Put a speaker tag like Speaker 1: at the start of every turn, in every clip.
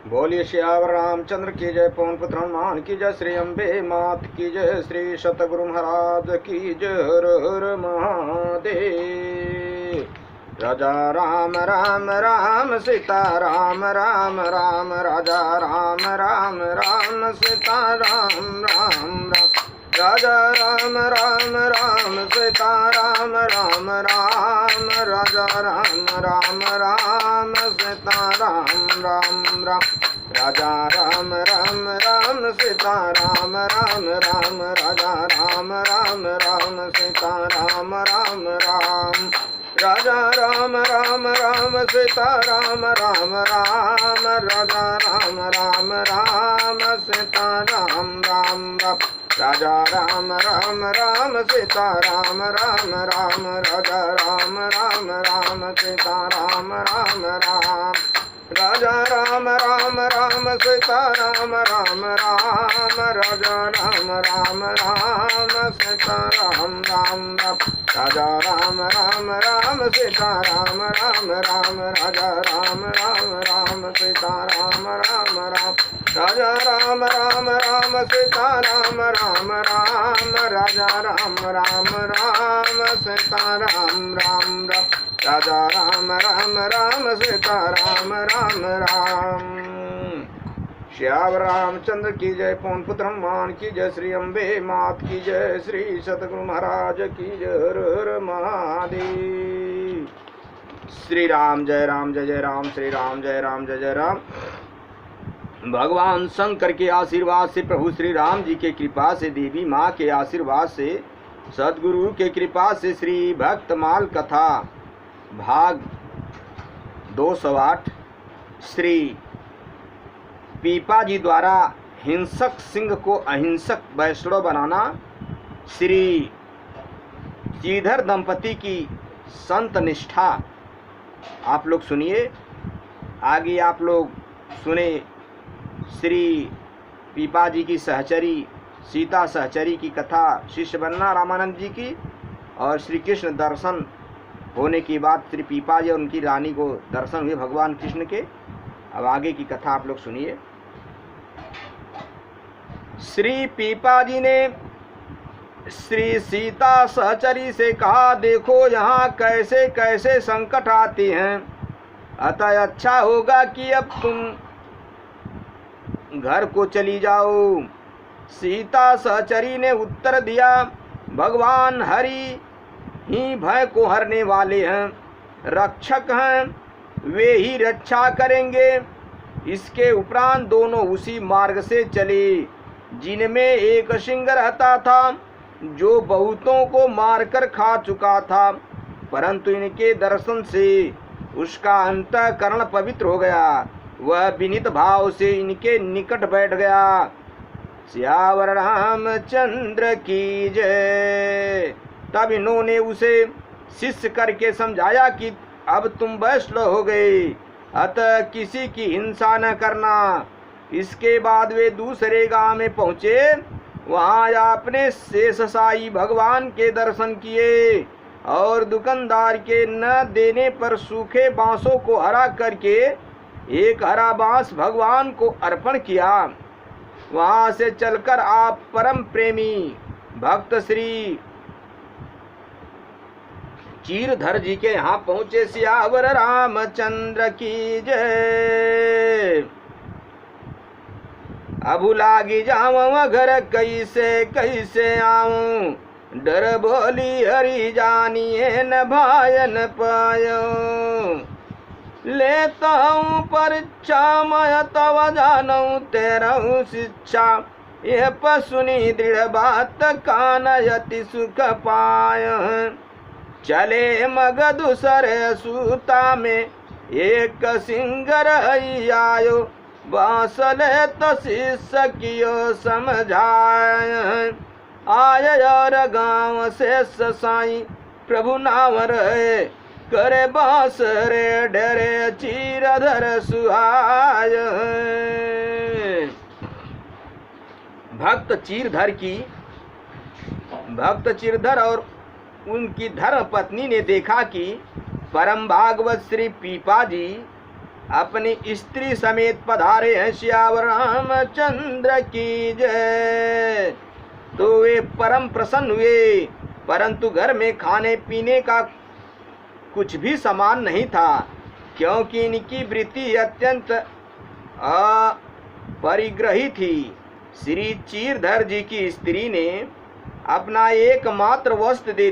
Speaker 1: बोलिए श्यावर रामचंद्र की जय, पवन पुत्र हनुमान की जय, श्री अम्बे मात की जय, श्री सतगुरु महाराज की जय। हर हर महादेव। राजा राम राम राम सीता राम राम राम, राजा राम राम राम सीता राम राम राम, राजा राम राम राम सीता राम राम राम, राजा राम राम राम सीता राम राम राम, राजा राम राम राम सीता राम राम राम, राजा राम राम राम सीता राम राम राम, राजा राम राम राम सीता राम राम राम, राजा राम राम राम सीता राम राम राम, राजा राम राम राम सीता राम राम राम, राजा राम राम राम सीता राम राम राम, राजा राम राम राम सीता राम राम राम, राजा राम राम राम सीता राम राम राम, राजा राम राम राम सीता राम राम राम, राजा राम राम राम सीता राम राम राम, राजा राम राम राम सीता राम राम राम, राजा राम राम राम सीता राम राम राम, राजा राम राम राम सीता राम राम राम। श्यावर रामचंद्र की जय, पवन पुत्र हनुमान की जय, श्री अम्बे मात की जय, श्री सतगुरु महाराज की जय। हर हर महादेव। श्री राम जय राम जय जय राम, श्री राम जय राम जय जय राम। भगवान शंकर के आशीर्वाद से, प्रभु श्री राम जी के कृपा से, देवी माँ के आशीर्वाद से, सदगुरु के कृपा से श्री भक्तमाल कथा भाग 208 श्री पीपा जी द्वारा हिंसक सिंह को अहिंसक वैष्णव बनाना, श्री श्रीधर दंपति की संत निष्ठा। आप लोग सुनिए, आगे आप लोग सुने श्री पीपा जी की सहचरी सीता सहचरी की कथा, शिष्य बनना रामानंद जी की, और श्री कृष्ण दर्शन होने के बाद श्री पीपा जी और उनकी रानी को दर्शन हुए भगवान कृष्ण के। अब आगे की कथा आप लोग सुनिए। श्री पीपा जी ने श्री सीता सहचरी से कहा, देखो यहाँ कैसे कैसे संकट आते हैं, अतः अच्छा होगा कि अब तुम घर को चली जाओ। सीता सहचरी ने उत्तर दिया, भगवान हरि ही भय को हरने वाले हैं, रक्षक हैं, वे ही रक्षा करेंगे। इसके उपरांत दोनों उसी मार्ग से चले जिनमें एक सिंह रहता था, जो बहुतों को मारकर खा चुका था, परंतु इनके दर्शन से उसका अंतःकरण पवित्र हो गया। वह विनीत भाव से इनके निकट बैठ गया। श्यावर रामचंद्र की जय। तब इन्होंने उसे शिष्य करके समझाया कि अब तुम वैष्णव हो गए, अतः किसी की हिंसा न करना। इसके बाद वे दूसरे गांव में पहुँचे। वहाँ आपने शेषशायी भगवान के दर्शन किए और दुकानदार के न देने पर सूखे बांसों को हरा करके एक हरा बांस भगवान को अर्पण किया। वहाँ से चलकर आप परम प्रेमी भक्त श्री चीरधर जी के यहाँ पहुँचे। सियावर रामचंद्र की जय। अब लागी जाऊँ घर कैसे कैसे आऊँ, डर बोली हरि जानिए न भाय न पायो। लेता हूँ परीक्षा मैं तव जानूँ तेरहूँ शिक्षा, यह पसुनी दृढ़ बात कानयति सुख पाय। चले मग दूसरे सूता में एक सिंगर आयो, बांसले तो शिष्य कियो समझाय। आय और गाँव से साई प्रभु नाम रहे, करे बांस रे डरे चीरधर सुहाय। भक्त चीरधर और उनकी धर्म पत्नी ने देखा कि परम भागवत श्री पीपा जी अपनी स्त्री समेत पधारे हैं सियावर रामचंद्र की जय। तो वे परम प्रसन्न हुए, परंतु घर में खाने पीने का कुछ भी सामान नहीं था, क्योंकि इनकी वृत्ति अत्यंत अपरिग्रही थी। श्री चीरधर जी की स्त्री ने अपना एकमात्र वस्त्र दे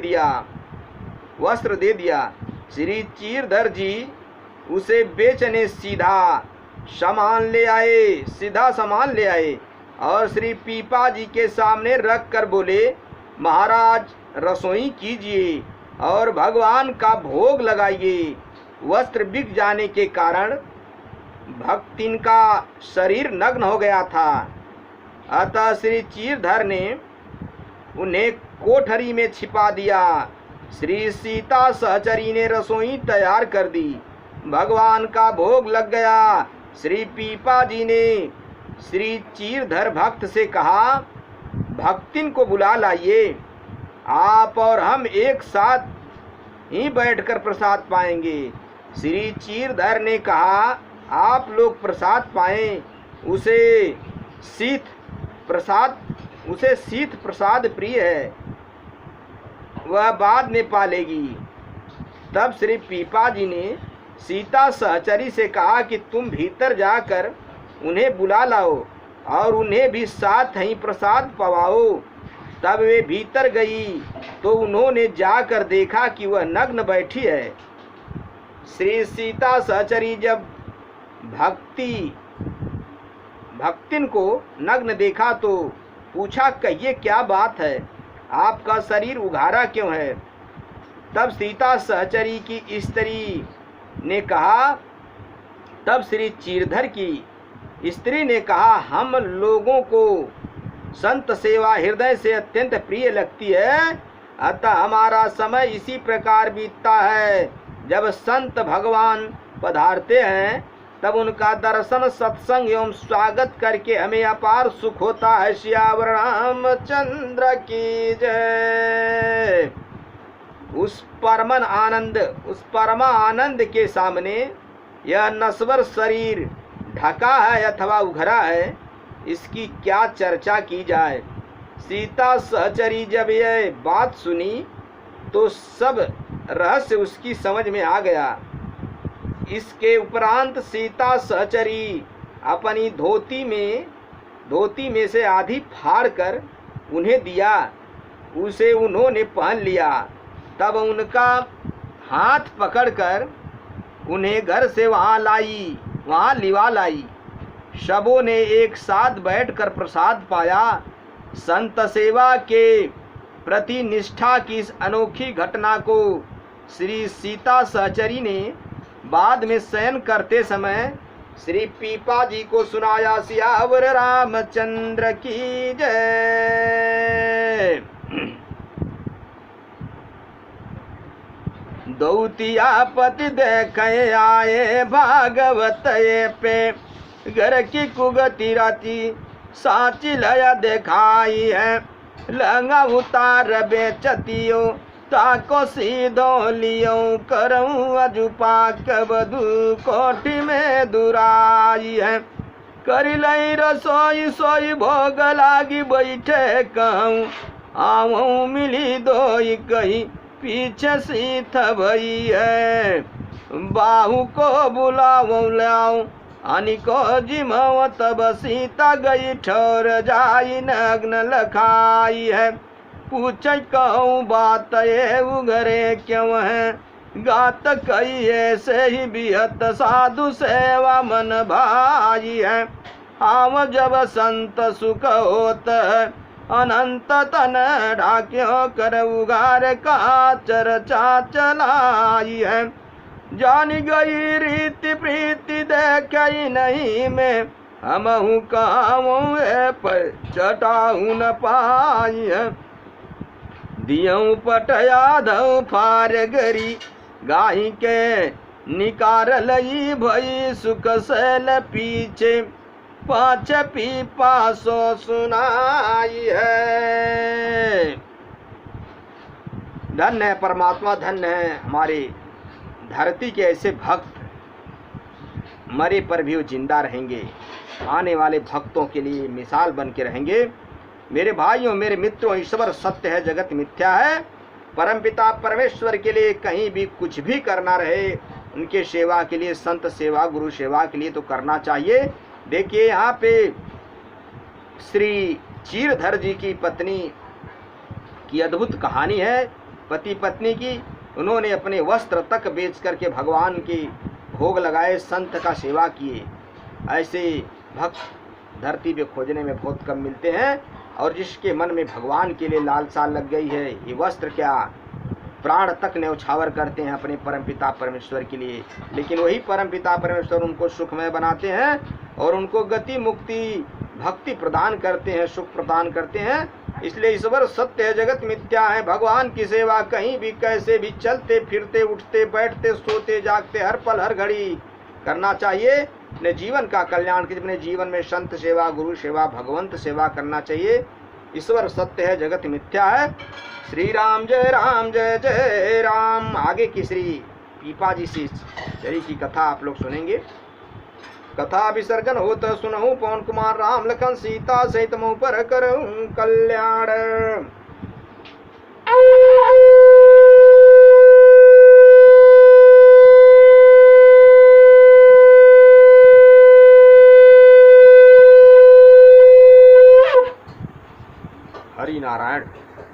Speaker 1: दिया। श्री चीरधर जी उसे बेचने सीधा सामान ले आए और श्री पीपा जी के सामने रख कर बोले, महाराज रसोई कीजिए और भगवान का भोग लगाइए। वस्त्र बिक जाने के कारण भक्तिन का शरीर नग्न हो गया था, अतः श्री चीरधर ने उन्हें कोठरी में छिपा दिया। श्री सीता सहचरी ने रसोई तैयार कर दी, भगवान का भोग लग गया। श्री पीपा जी ने श्री चीरधर भक्त से कहा, भक्तिन को बुला लाइए, आप और हम एक साथ ही बैठकर प्रसाद पाएंगे। श्री चीरधर ने कहा, आप लोग प्रसाद पाएं, उसे शीत प्रसाद प्रिय है, वह बाद में पालेगी। तब श्री पीपा जी ने सीता सहचरी से कहा कि तुम भीतर जाकर उन्हें बुला लाओ और उन्हें भी साथ ही प्रसाद पवाओ। तब वे भीतर गई तो उन्होंने जाकर देखा कि वह नग्न बैठी है। श्री सीता सहचरी जब भक्तिन को नग्न देखा तो पूछा, कहिए क्या बात है, आपका शरीर उघारा क्यों है? तब सीता सहचरी की स्त्री ने कहा, तब श्री चीरधर की स्त्री ने कहा, हम लोगों को संत सेवा हृदय से अत्यंत प्रिय लगती है, अतः हमारा समय इसी प्रकार बीतता है। जब संत भगवान पधारते हैं तब उनका दर्शन, सत्संग एवं स्वागत करके हमें अपार सुख होता है। सियावर रामचंद्र की जय। उस परमा आनंद के सामने यह नश्वर शरीर ढका है अथवा उघरा है, इसकी क्या चर्चा की जाए। सीता सहचरी जब यह बात सुनी तो सब रहस्य उसकी समझ में आ गया। इसके उपरांत सीता सहचरी अपनी धोती में से आधी फाड़ कर उन्हें दिया, उसे उन्होंने पहन लिया। तब उनका हाथ पकड़कर उन्हें घर से वहाँ लिवा लाई। सबों ने एक साथ बैठकर प्रसाद पाया। संत सेवा के प्रति निष्ठा की इस अनोखी घटना को श्री सीता सहचरी ने बाद में शयन करते समय श्री पीपा जी को सुनाया। सियावर रामचंद्र की जय। दौतिया पति देखे आए भागवत पे, घर की कुगति राती साची लया देखाई है। लंगा उतार बेचतियो ताको सीधो लियो, करऊँ अजुपा कबधु कोठी में दुराई है। करी लई रसोई सोई भोग लागी बैठे कहूँ, आवूँ मिली दोई कही पीछे सीथ भई है। बाहू को बुलाऊँ लाऊँ अनिको जिमव, तब सीता गई ठोर जाई नग्न लखाई है। पूछ कहूँ बात ये उघरे क्यों है, गात कहिए से ही बिहत साधु सेवा मन भाई है। आव जब संत सुख होत अनंत तन ढाक्यो, कर उगार का चर्चा चलाई है। जान गई रीति प्रीति देखई नहीं में, हमहु कहूँ पर चटाऊ न पाई है। दियऊ पटया धऊ फार गरी, गाही के निकार लई भई सुख सैल पीछे, पाँच पीपा सो सुनाई है। धन्य है परमात्मा, धन्य है हमारे धरती के ऐसे भक्त। मरे पर भी वो जिंदा रहेंगे, आने वाले भक्तों के लिए मिसाल बन के रहेंगे। मेरे भाइयों, मेरे मित्रों, ईश्वर सत्य है, जगत मिथ्या है। परमपिता परमेश्वर के लिए कहीं भी कुछ भी करना रहे, उनके सेवा के लिए, संत सेवा, गुरु सेवा के लिए तो करना चाहिए। देखिए यहाँ पे श्री चीरधर जी की पत्नी की अद्भुत कहानी है, पति पत्नी की। उन्होंने अपने वस्त्र तक बेच करके भगवान के भोग लगाए, संत का सेवा किए। ऐसे भक्त धरती पे खोजने में बहुत कम मिलते हैं। और जिसके मन में भगवान के लिए लालसा लग गई है, ये वस्त्र क्या, प्राण तक न्यौछावर करते हैं अपने परमपिता परमेश्वर के लिए। लेकिन वही परमपिता परमेश्वर उनको सुखमय बनाते हैं और उनको गति, मुक्ति, भक्ति प्रदान करते हैं, सुख प्रदान करते हैं। इसलिए ईश्वर सत्य है, जगत मिथ्या है। भगवान की सेवा कहीं भी, कैसे भी, चलते फिरते, उठते बैठते, सोते जागते, हर पल हर घड़ी करना चाहिए। अपने जीवन का कल्याण के, अपने जीवन में संत सेवा, गुरु सेवा, भगवंत सेवा करना चाहिए। ईश्वर सत्य है, जगत मिथ्या है। श्री राम जय जय राम। आगे की श्री पीपाजी से चरी की कथा आप लोग सुनेंगे। कथा विसर्जन हो तो सुनहु, पवन कुमार राम लखन सीता सहित मुँह पर करऊं कल्याण। हरि नारायण।